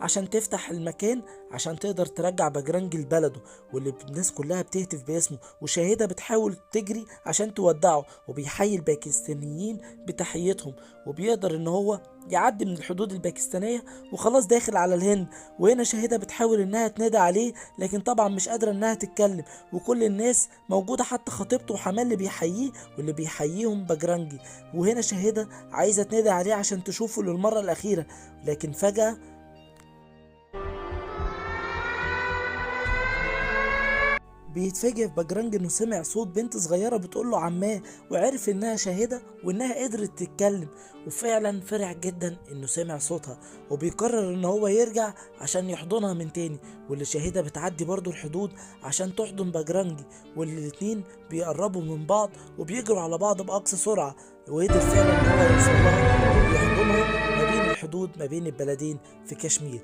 عشان تفتح المكان عشان تقدر ترجع بجرانجي لبلده، واللي الناس كلها بتهتف باسمه، وشاهدة بتحاول تجري عشان تودعه، وبيحيي الباكستانيين بتحيتهم، وبيقدر ان هو يعدي من الحدود الباكستانية وخلاص داخل على الهند. وهنا شاهدة بتحاول انها تنادى عليه، لكن طبعا مش قادرة انها تتكلم، وكل الناس موجودة حتى خطيبته وحماه اللي بيحييه، واللي بيحييهم بجرانجي. وهنا شاهدة عايزة تنادي عليه عشان تشوفه للمرة الأخيرة، لكن فجأة بيتفاجئ بجرانج انه سمع صوت بنت صغيرة بتقول له عماه، وعرف انها شاهدة وانها قدرت تتكلم، وفعلا فرح جدا انه سمع صوتها، وبيقرر ان هو يرجع عشان يحضنها من تاني. واللي شاهدة بتعدي برضو الحدود عشان تحضن بجرانجي، واللي الاتنين بيقربوا من بعض وبيجروا على بعض بأقصى سرعة، وقدر فعلا ان هو يوصل لها ويحضنها ما بين الحدود ما بين البلدين في كشمير.